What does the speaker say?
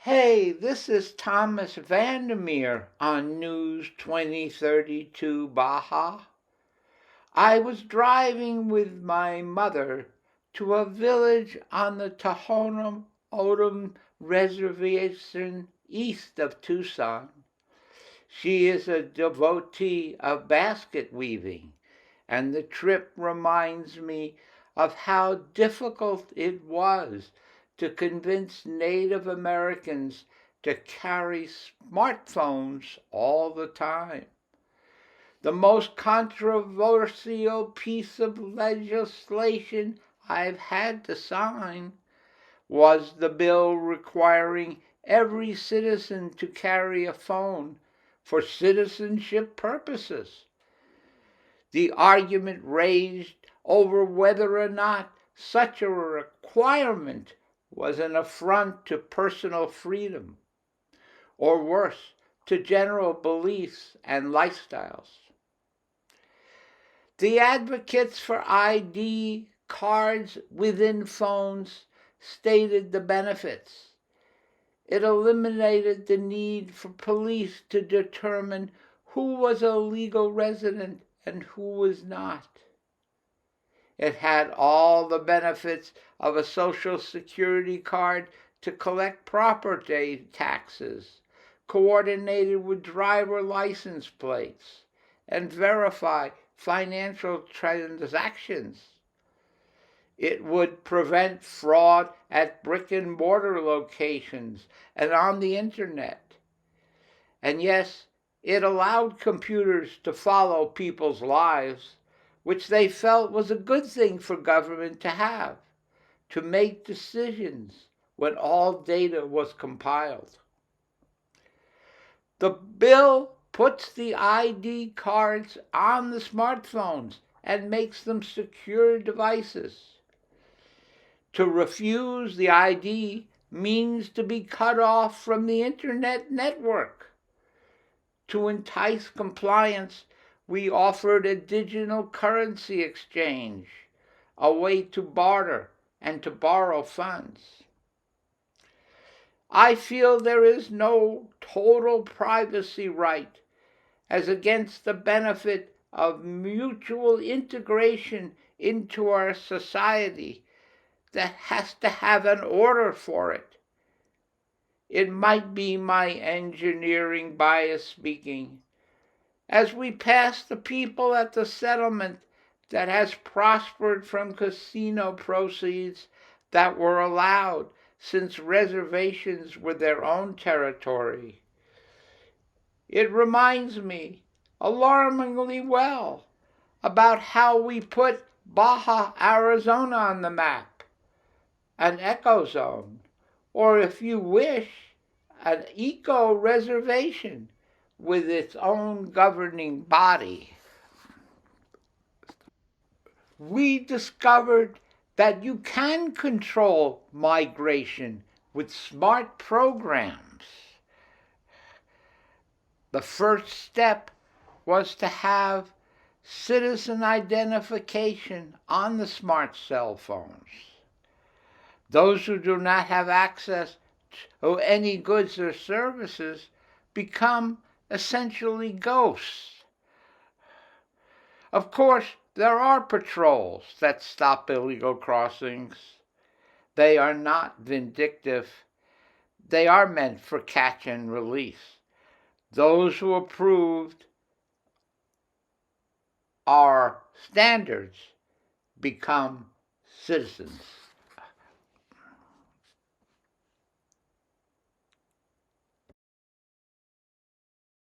Hey, this is Thomas Vandermeer on News 2032 Baja. I was driving with my mother to a village on the Tohono O'odham Reservation east of Tucson. She is a devotee of basket weaving, and the trip reminds me of how difficult it was to convince Native Americans to carry smartphones all the time. The most controversial piece of legislation I've had to sign was the bill requiring every citizen to carry a phone for citizenship purposes. The argument raged over whether or not such a requirement was an affront to personal freedom, or worse, to general beliefs and lifestyles. The advocates for ID cards within phones stated the benefits. It eliminated the need for police to determine who was a legal resident and who was not. It had all the benefits of a Social Security card to collect property taxes, coordinated with driver license plates, and verify financial transactions. It would prevent fraud at brick and mortar locations and on the internet. And yes, it allowed computers to follow people's lives, which they felt was a good thing for government to have, to make decisions when all data was compiled. The bill puts the ID cards on the smartphones and makes them secure devices. To refuse the ID means to be cut off from the internet network. To entice compliance, we offered a digital currency exchange, a way to barter and to borrow funds. I feel there is no total privacy right as against the benefit of mutual integration into our society that has to have an order for it. It might be my engineering bias speaking. As we pass the people at the settlement that has prospered from casino proceeds that were allowed since reservations were their own territory, it reminds me alarmingly well about how we put Baja, Arizona on the map, an eco zone, or if you wish, an eco-reservation with its own governing body. We discovered that you can control migration with smart programs. The first step was to have citizen identification on the smart cell phones. Those who do not have access to any goods or services become essentially ghosts. Of course, there are patrols that stop illegal crossings. They are not vindictive. They are meant for catch and release. Those who approved our standards become citizens.